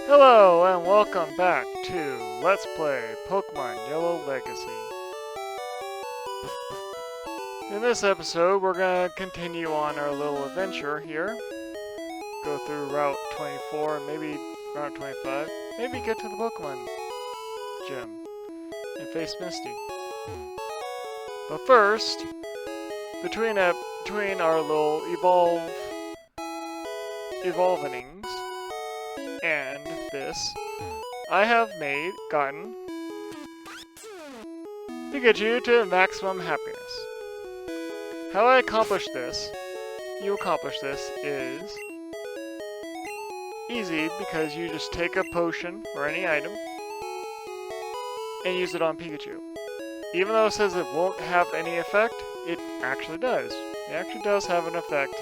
Hello and welcome back to Let's Play Pokemon Yellow Legacy. In this episode, we're going to continue on our little adventure here. Go through Route 24 and maybe Route 25. Maybe get to the Pokemon Gym and face Misty. But first, between our little evolvings and this, I have gotten Pikachu to maximum happiness. How I accomplish this, is easy because you just take a potion or any item and use it on Pikachu. Even though it says it won't have any effect, it actually does. It actually does have an effect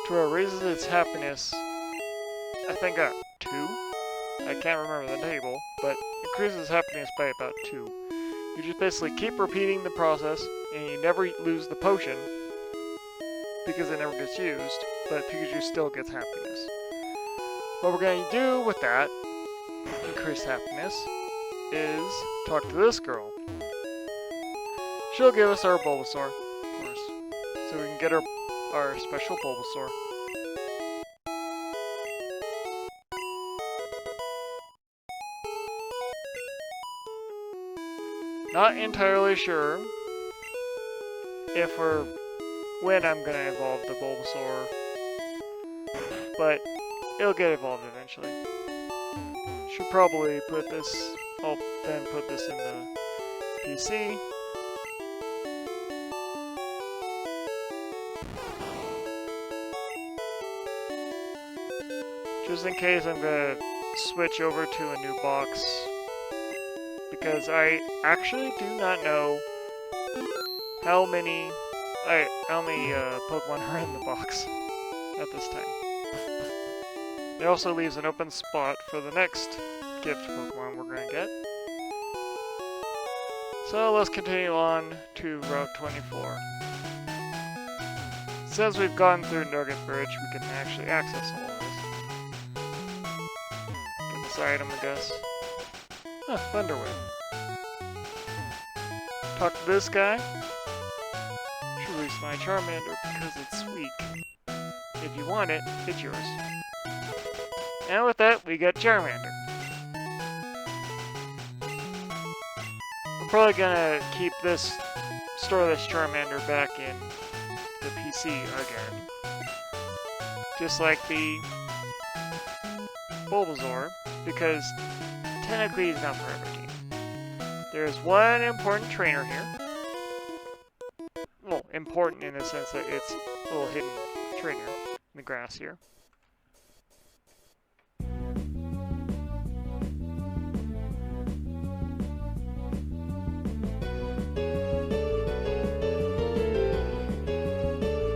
to where it raises its happiness, I think, at 2. I can't remember the table, but increases happiness by about 2. You just basically keep repeating the process, and you never lose the potion, because it never gets used, but Pikachu still gets happiness. What we're going to do with that, increased happiness, is talk to this girl. She'll give us our Bulbasaur, of course, so we can get our special Bulbasaur. Not entirely sure when I'm gonna evolve the Bulbasaur, but it'll get evolved eventually. Should probably put this. I'll then put this in the PC. Just in case I'm gonna switch over to a new box, because I actually do not know how many Pokemon are in the box at this time. It also leaves an open spot for the next gift Pokemon we're gonna get. So let's continue on to Route 24. Since we've gone through Nugget Bridge, we can actually access all of this. Get this item, I guess. Huh, Thunderwave. Talk to this guy. Should release my Charmander because it's weak. If you want it, it's yours. And with that, we get Charmander. I'm probably gonna store this Charmander back in the PC again. Just like the Bulbasaur, because technically he's not for every team. There's one important trainer here. Well, important in the sense that it's a little hidden trainer in the grass here.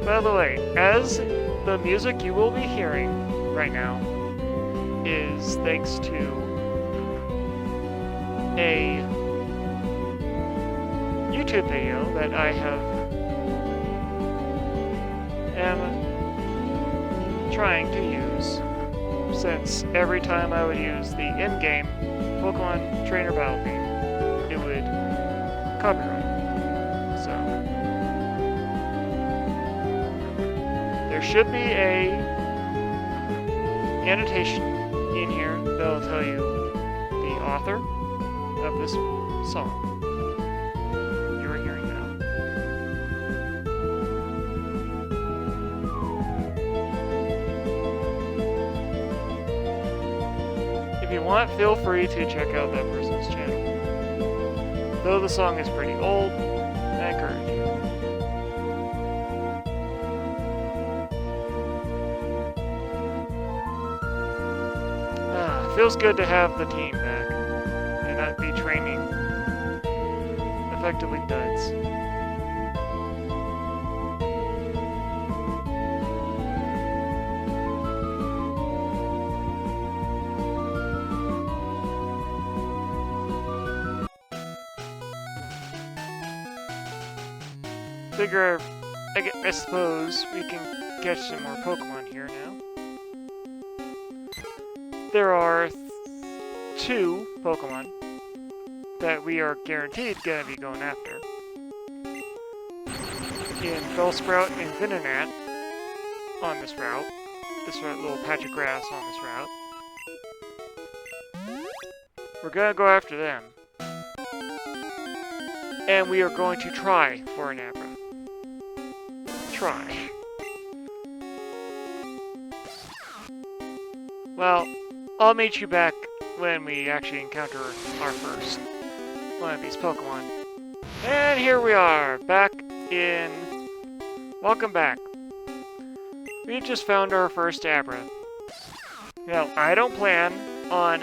By the way, as the music you will be hearing right now is thanks to a YouTube video that I am trying to use, since every time I would use the in-game Pokemon Trainer Battle theme, it would copyright. So there should be a annotation in here that'll tell you the author of this song you are hearing now. If you want, feel free to check out that person's channel. Though the song is pretty old, I encourage you. Feels good to have the team back and not be training effectively duds. Figure, I suppose we can catch some more Pokemon here now. There are two Pokemon that we are guaranteed gonna be going after. In Bellsprout and Venonat on this route. This little patch of grass on this route. We're gonna go after them. And we are going to try for an Abra. Try. Well, I'll meet you back when we actually encounter our first one of these Pokemon. And here we are, back in... Welcome back. We've just found our first Abra. Now, I don't plan on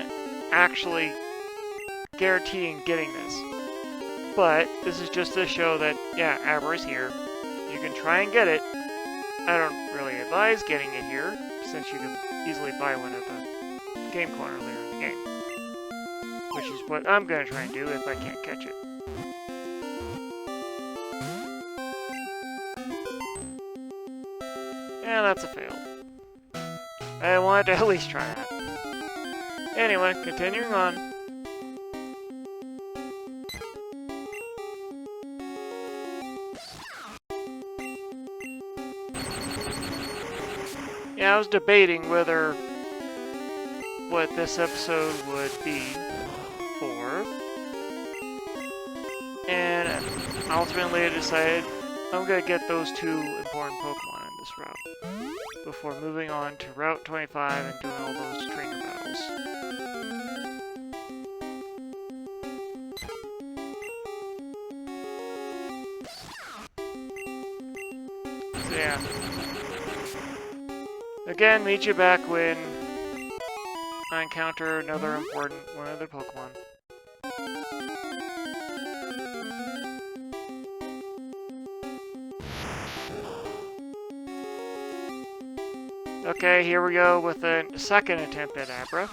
actually guaranteeing getting this. But this is just to show that, yeah, Abra is here. You can try and get it. I don't really advise getting it here, since you can easily buy one at the game corner later in the game. Which is what I'm going to try and do if I can't catch it. Yeah, that's a fail. I wanted to at least try that. Anyway, continuing on. Yeah, I was debating whether what this episode would be for. And ultimately I decided I'm going to get those two important Pokemon in this route before moving on to Route 25 and doing all those trainer battles. So yeah. Again, meet you back when I encounter another important one of the Pokemon. Okay, here we go with a second attempt at Abra.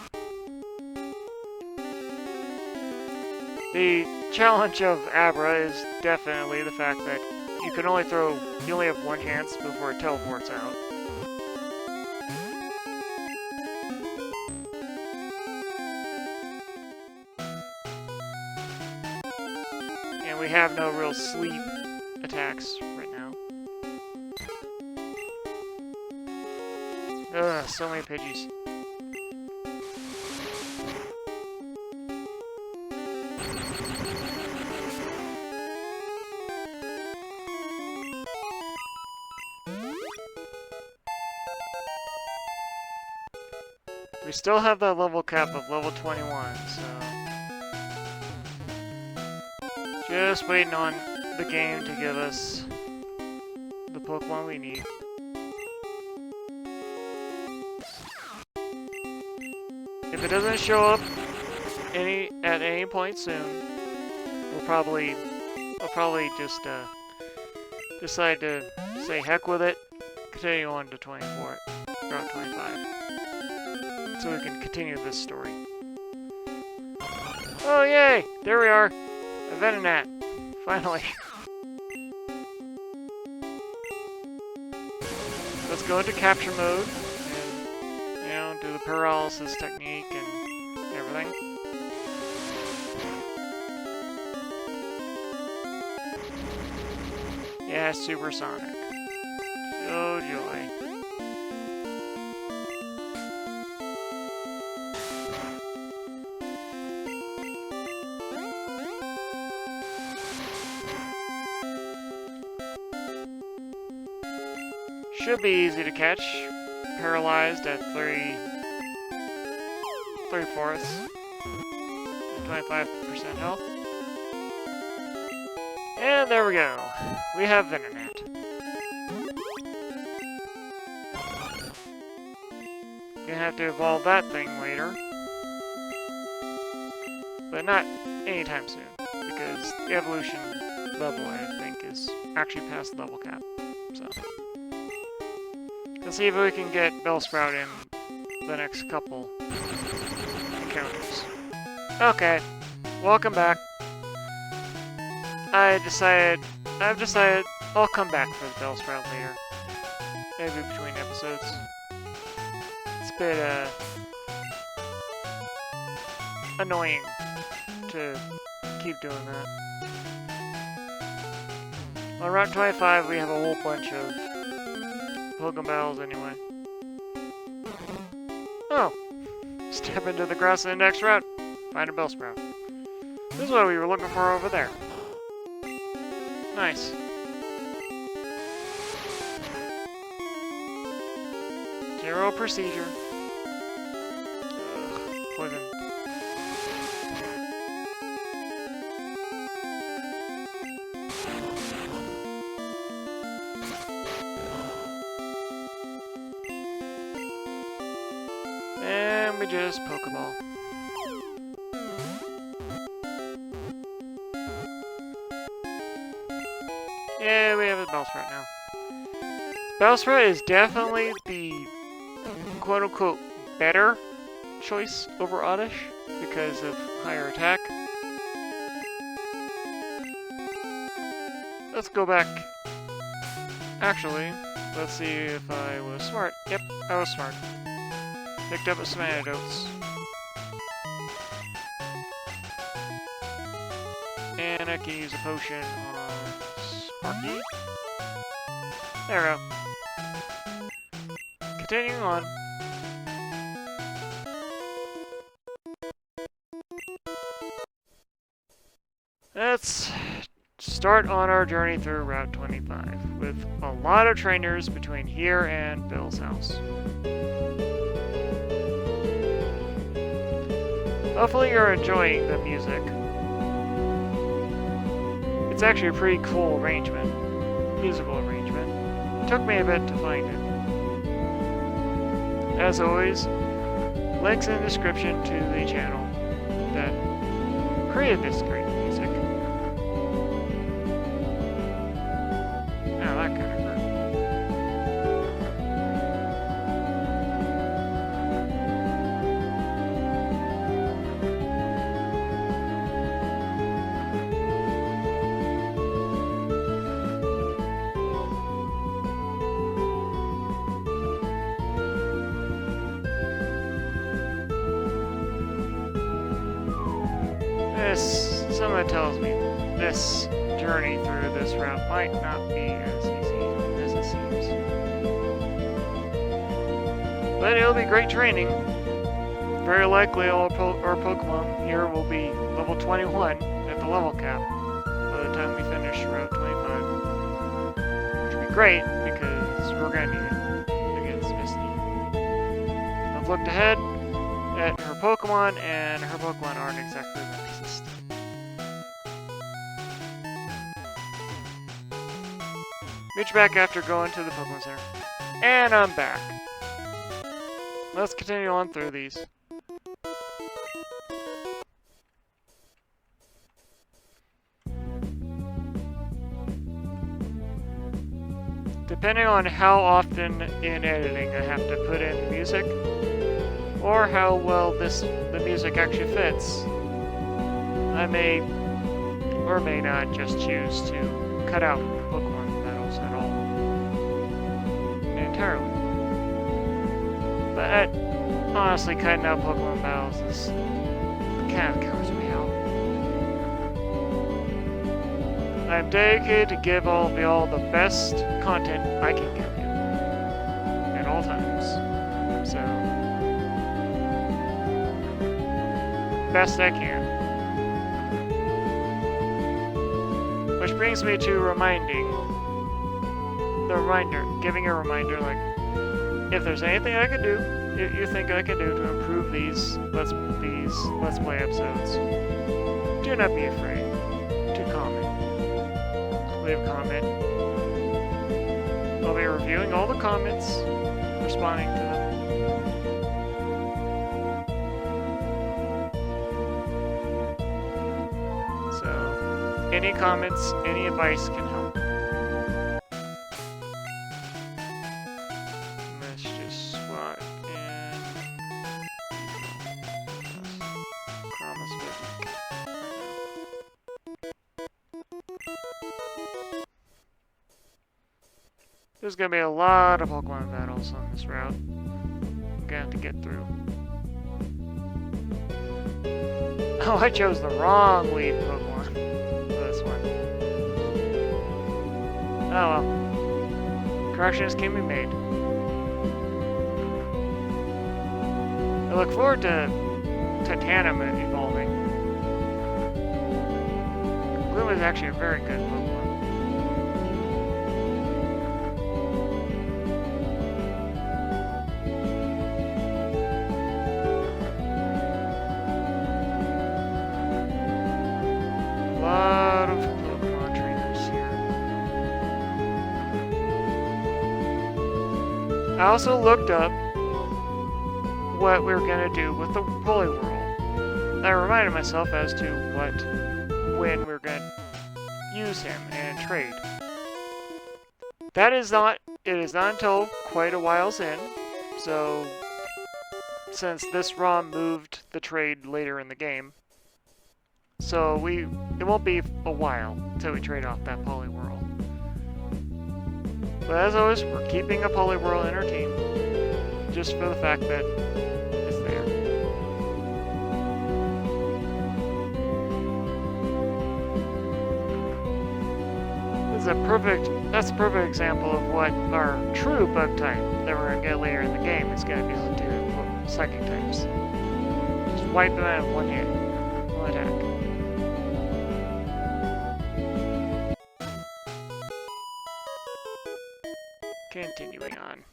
The challenge of Abra is definitely the fact that you only have one chance before it teleports out. And we have no real sleep attacks right now. Ugh, so many Pidgeys. We still have that level cap of level 21, so... Just waiting on the game to give us the Pokemon we need. If it doesn't show up at any point soon, I'll probably just decide to say heck with it, continue on to 24, Route 25, so we can continue this story. Oh yay! There we are! A Venonat! Finally! Let's go into capture mode. Do the paralysis technique and everything. Yeah, supersonic. Oh joy. Should be easy to catch. Paralyzed at 3/4, 25% health. And there we go. We have Venonat. Gonna have to evolve that thing later. But not anytime soon, because the evolution level, I think, is actually past the level cap. So, let's see if we can get Bellsprout in the next couple encounters. Okay, welcome back. I've decided I'll come back for the Bellsprout later. Maybe between episodes. It's a bit, annoying to keep doing that. On Route 25, we have a whole bunch of Pokemon battles anyway. Oh! Step into the grass in the next route. Find a Bellsprout. This is what we were looking for over there. Nice. Zero procedure. Ugh, poison. And we just Pokeball. Yeah, we have a Bellsprout now. Bellsprout is definitely the quote-unquote better choice over Oddish because of higher attack. Let's go back. Actually, let's see if I was smart. Yep, I was smart. Picked up some antidotes. And I can use a potion on Sparky. There we go. Continuing on. Let's start on our journey through Route 25 with a lot of trainers between here and Bill's house. Hopefully you're enjoying the music. It's actually a pretty cool arrangement, musical arrangement. It took me a bit to find it. As always, links in the description to the channel that created this great music. Now that kind of hurt. Someone tells me this journey through this route might not be as easy as it seems. But it'll be great training. Very likely all our Pokemon here will be level 21 at the level cap by the time we finish Route 25. Which would be great because we're going to need it against Misty. I've looked ahead at her Pokemon and her Pokemon aren't exactly the nicest. Meet you back after going to the Pokemon Center. And I'm back. Let's continue on through these. Depending on how often in editing I have to put in music, or how well the music actually fits, I may or may not just choose to cut out Pokemon at all. Entirely. But honestly, cutting out Pokemon battles is kind of covers me out. I'm dedicated to give all of y'all the best content I can give you. At all times. So, best I can. Which brings me to giving a reminder, like, if there's anything I can do, if you think I can do to improve these Let's Play episodes, do not be afraid to comment. Leave a comment. I'll be reviewing all the comments, responding to them. So, any comments, any advice can help. Let's just swap in Promise Rhythmic. There's gonna be a lot of Pokemon battles on this route. I'm gonna have to get through. Oh, I chose the wrong lead Pokemon for this one. Oh well. Corrections can be made. I look forward to Titanum evolving. Gloom is actually a very good Pokemon. A lot of Pokemon trainers here. I also looked up what we were going to do with the Poliwhirl. I reminded myself as to when we were going to use him and trade. It is not until quite a while's in, so since this ROM moved the trade later in the game, so it won't be a while until we trade off that Poliwhirl. But as always, we're keeping a Poliwhirl in our team, just for the fact that it's there. That's a perfect example of what our true bug type that we're going to get later in the game is going to be able to do with psychic types. Just wipe them out in one hit, one attack. Continuing on.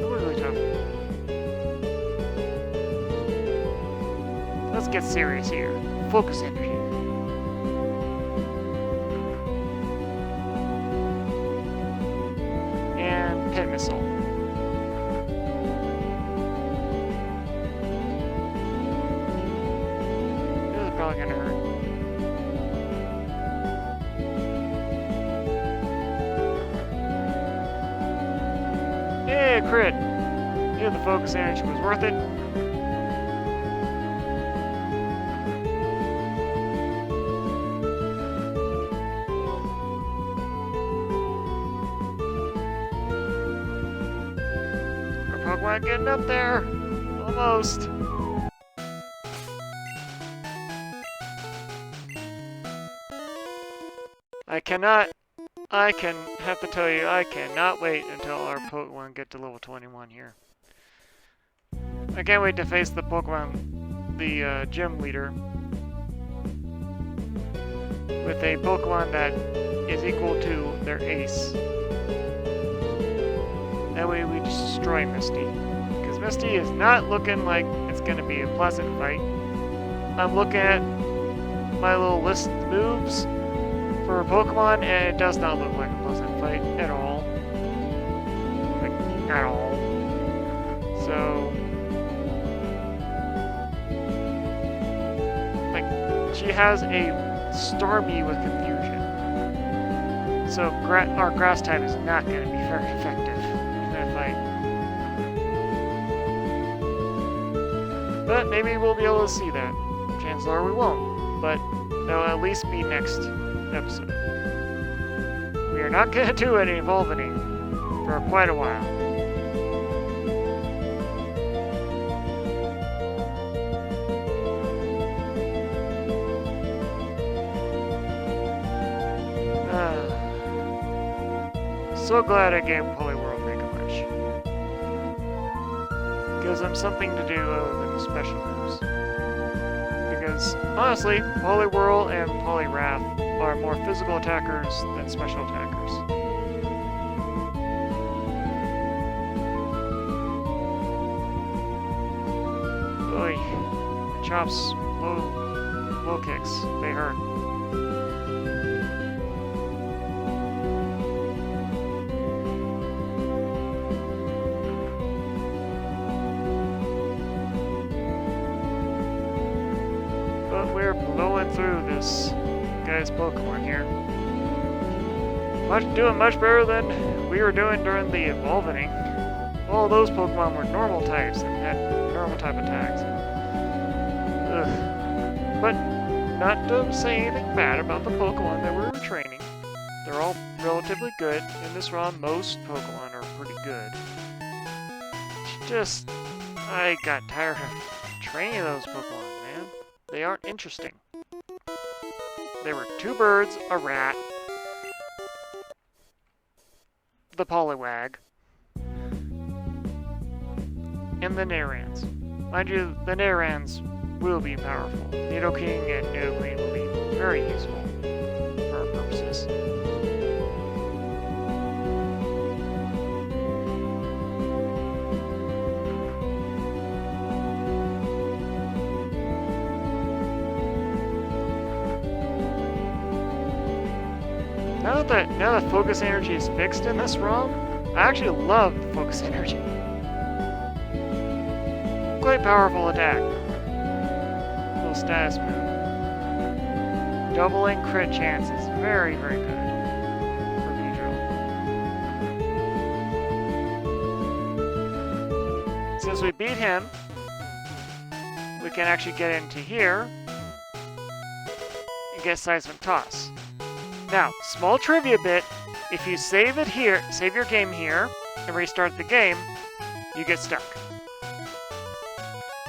Really tough. Let's get serious here. Focus energy. And pit missile. Probably gonna hurt. Yeah, crit! Yeah, the focus energy was worth it. Our Pokemon getting up there! Almost! I have to tell you, I cannot wait until our Pokemon get to level 21 here. I can't wait to face the gym leader with a Pokemon that is equal to their ace. That way we destroy Misty. Because Misty is not looking like it's going to be a pleasant fight. I'm looking at my little list of moves for Pokemon, and it does not look like a pleasant fight at all. Like, at all. So, like, she has a Starmie with confusion. So, our grass type is not going to be very effective in that fight. But maybe we'll be able to see that. Chances are we won't, but that'll at least be next episode. We are not going to do any evolving for quite a while. So glad I gave Poliwhirl Mega Punch. Gives them something to do other than special moves. Because, honestly, Poliwhirl and Poliwrath are more physical attackers than special attackers. Oy. The chops, low kicks, they hurt. But we're blowing through this guy's Pokemon here. Doing much better than we were doing during the evolving. All those Pokemon were normal types and had normal type attacks. Ugh. But not to say anything bad about the Pokemon that we were training. They're all relatively relatively good. In this ROM, most Pokemon are pretty good. It's just, I got tired of training those Pokemon, man. They aren't interesting. There were 2 birds, a rat, the Poliwag, and the Nairans. Mind you, the Nairans will be powerful. Nidoking and Nidoqueen will be very useful for our purposes. Now that focus energy is fixed in this ROM, I actually love focus energy. Quite powerful attack. Little status move. Doubling crit chances. Very, very good for Beedrill. Since we beat him, we can actually get into here and get Seismic Toss. Now, small trivia bit, if you save it here, save your game here, and restart the game, you get stuck.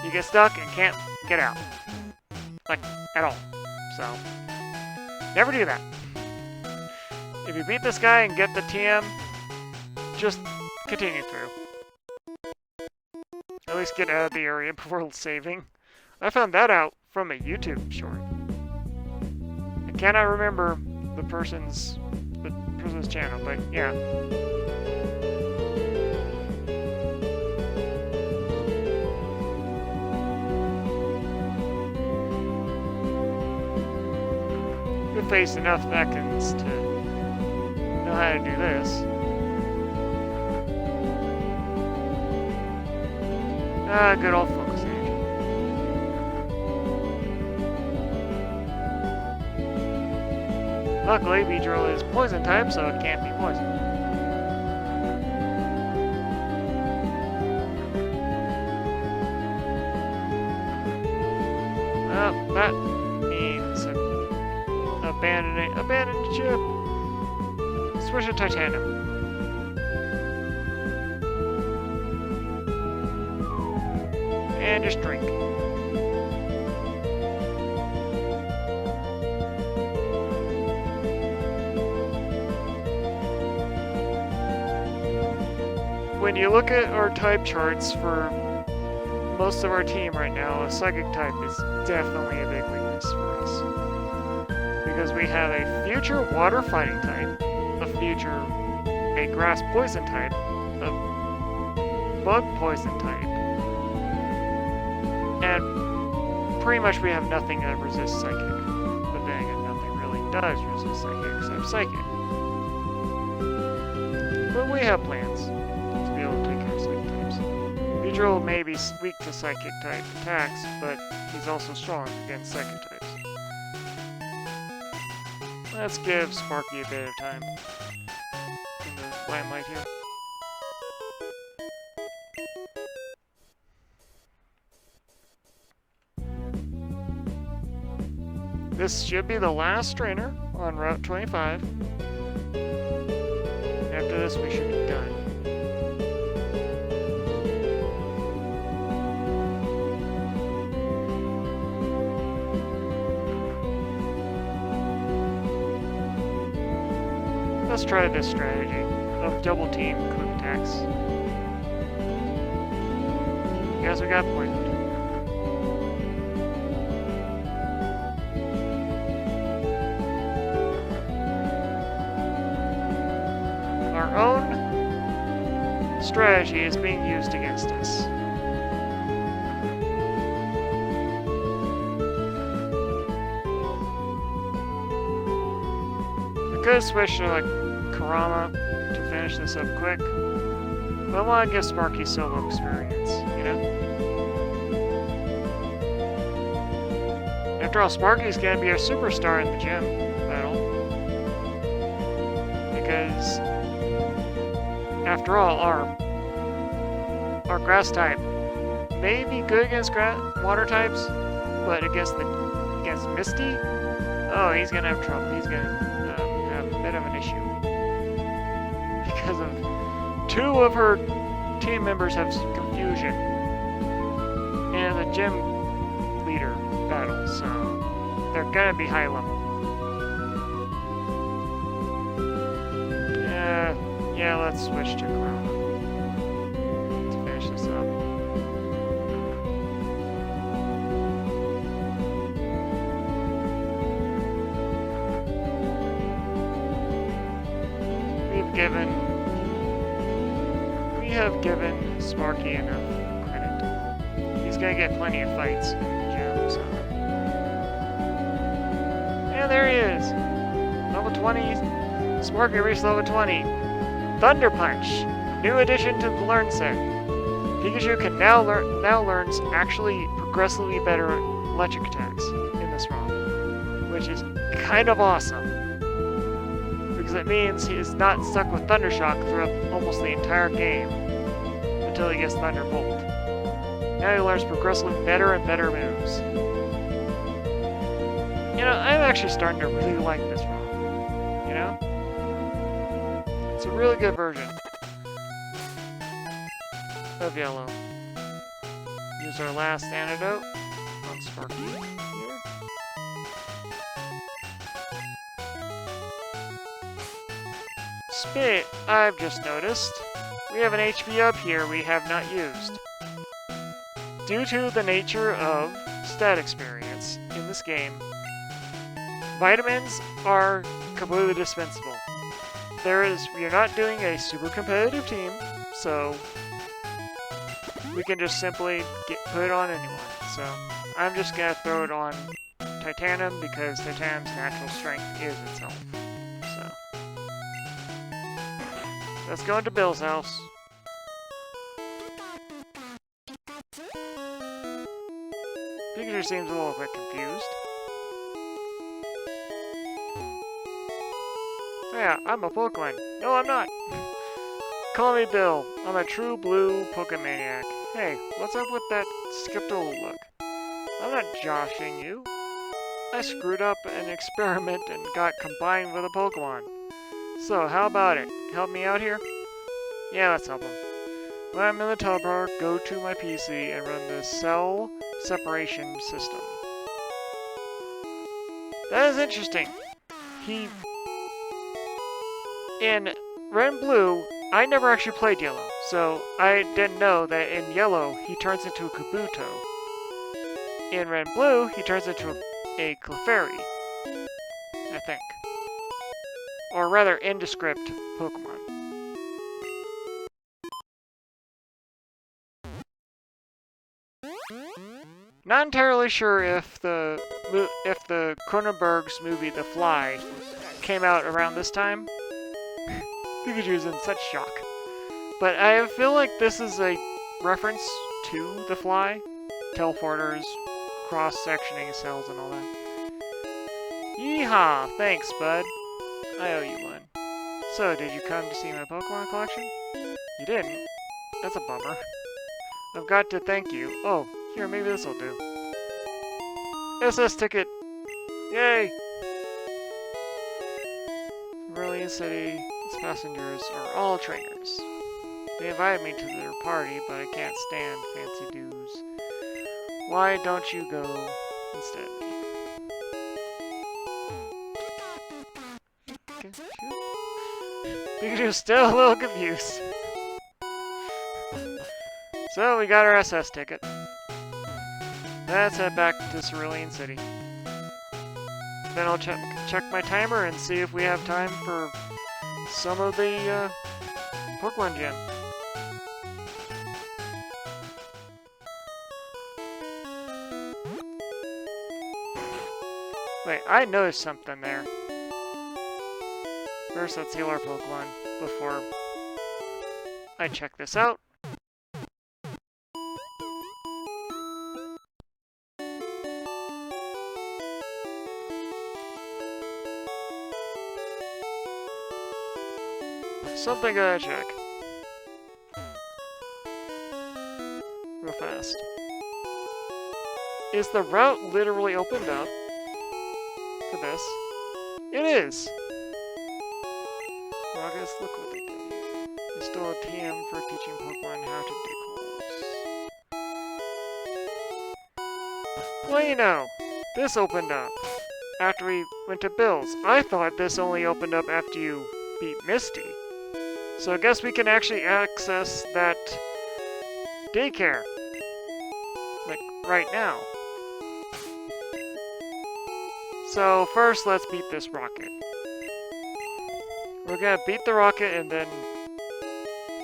You get stuck and can't get out. Like, at all. So, never do that. If you beat this guy and get the TM, just continue through. At least get out of the area before saving. I found that out from a YouTube short. I cannot remember the person's channel, but yeah. We've faced enough Ekans to know how to do this. Good old focus energy. Luckily, Beedrill is poison type, so it can't be poisoned. Well, that means abandon ship. Switch to Titanium. And just drink. When you look at our type charts for most of our team right now, a Psychic type is definitely a big weakness for us. Because we have a future Water Fighting type, a Grass Poison type, a Bug Poison type, and pretty much we have nothing that resists Psychic. But then again, nothing really does resist Psychic except Psychic. But we have plans to be able to take care of Psychic types. Beedrill may be weak to Psychic type attacks, but he's also strong against Psychic types. Let's give Sparky a bit of time in the limelight here. This should be the last trainer on Route 25. After this, we should be done. Let's try this strategy of double team quick attacks. Guess we got poisoned. Our own strategy is being used against us. I could switch to like Karama to finish this up quick, but I want to give Sparky solo experience, you know? After all, Sparky's gonna be our superstar in the gym battle. Because after all, our grass type may be good against water types, but against Misty, oh, he's gonna have trouble. He's gonna have a bit of an issue. because of 2 of her team members have confusion and the gym leader battle, so they're gonna be high level. Yeah, let's switch to Chrono to finish this up. We have given Sparky enough credit. He's gonna get plenty of fights in the gym, so. And there he is! Level 20. Sparky reached level 20. Thunder Punch! New addition to the Learn set. Pikachu can now learns actually progressively better electric attacks in this ROM, which is kind of awesome. Because it means he is not stuck with Thunder Shock throughout almost the entire game until he gets Thunderbolt. Now he learns progressively better and better moves. You know, I'm actually starting to really like this ROM. You know? It's a really good version of Yellow. Use our last antidote on Sparky here. Spit, I've just noticed. We have an HP up here we have not used. Due to the nature of stat experience in this game, vitamins are completely dispensable. We are not doing a super competitive team, so we can just simply put it on anyone. So I'm just gonna throw it on Titanium because Titanium's natural strength is its own. So let's go into Bill's house. Pikachu seems a little bit confused. Yeah, I'm a Pokemon. No, I'm not. Call me Bill. I'm a true blue Pokemaniac. Hey, what's up with that skeptical look? I'm not joshing you. I screwed up an experiment and got combined with a Pokemon. So, how about it? Help me out here? Yeah, let's help him. When I'm in the teleporter, go to my PC and run the cell separation system. That is interesting. In Red and Blue, I never actually played Yellow, so I didn't know that in Yellow, he turns into a Kabuto. In Red and Blue, he turns into a Clefairy, I think. Or rather, indescript Pokemon. Not entirely sure if the Cronenberg's movie The Fly came out around this time. Pikachu's in such shock. But I feel like this is a reference to The Fly. Teleporters, cross-sectioning cells and all that. Yeehaw! Thanks, bud. I owe you one. So, did you come to see my Pokemon collection? You didn't? That's a bummer. I've got to thank you. Oh, here, maybe this'll do. SS ticket! Yay! Brilliant City, its passengers are all trainers. They invited me to their party, but I can't stand fancy dues. Why don't you go instead? Pikachu's still a little confused. So we got our SS ticket. Let's head back to Cerulean City. Then I'll check my timer and see if we have time for some of the Pokemon Gym. Wait, I noticed something there. First, let's heal our Pokemon before I check this out. Something I gotta check. Real fast. Is the route literally opened up for this? It is! Well, I guess look what they did here. Install a TM for teaching Pokemon how to dig holes. Well, you know, this opened up after we went to Bill's. I thought this only opened up after you beat Misty. So I guess we can actually access that daycare. Like, right now. So first, let's beat this rocket. We're gonna beat the rocket and then...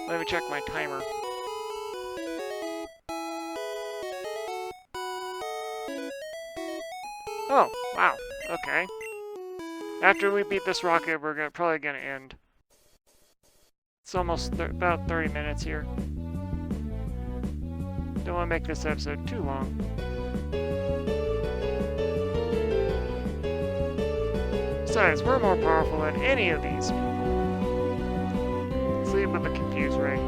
Let me check my timer. Oh, wow. Okay. After we beat this rocket, we're probably gonna end. It's almost about 30 minutes here. Don't want to make this episode too long. Besides, we're more powerful than any of these people. Let's leave with the confuse ray.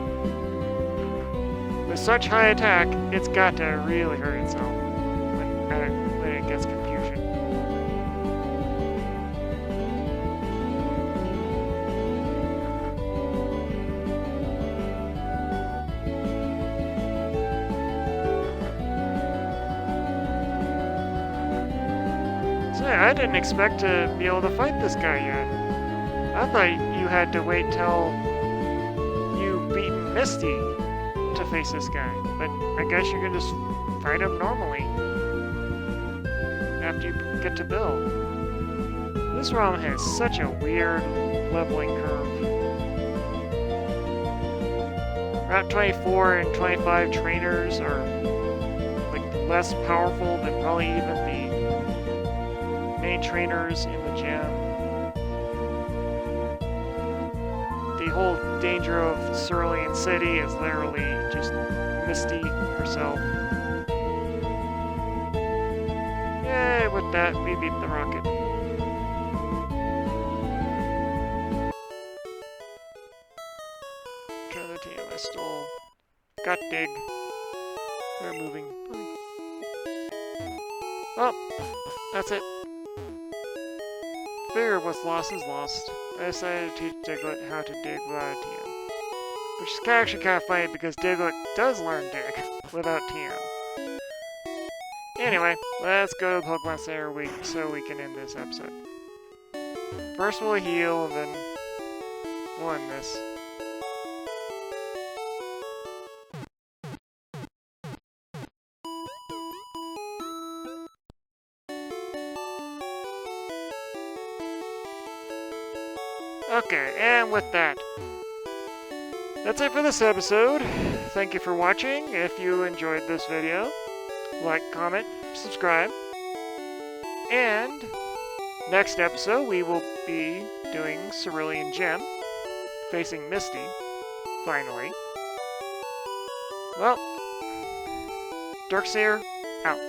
With such high attack, it's got to really hurt itself when it gets confusion. I didn't expect to be able to fight this guy yet. I thought you had to wait till you beat Misty to face this guy, but I guess you can just fight him normally after you get to Bill. This ROM has such a weird leveling curve. Route 24 and 25 trainers are like less powerful than probably even the main trainers in the gym. The whole danger of Cerulean City is literally just Misty herself. Yay, with that, we beat the rocket. Turn the team, I stole. Got dig. We're moving. Oh, that's it. Figure what's lost is lost. I decided to teach Diglett how to dig without a TM. Which is actually kind of funny because Diglett does learn dig without TM. Anyway, let's go to the Pokemon Center so we can end this episode. First we'll heal and then we'll end this. Okay, and with that, that's it for this episode. Thank you for watching. If you enjoyed this video, like, comment, subscribe. And next episode, we will be doing Cerulean Gem, facing Misty, finally. Well, Darkseer, out.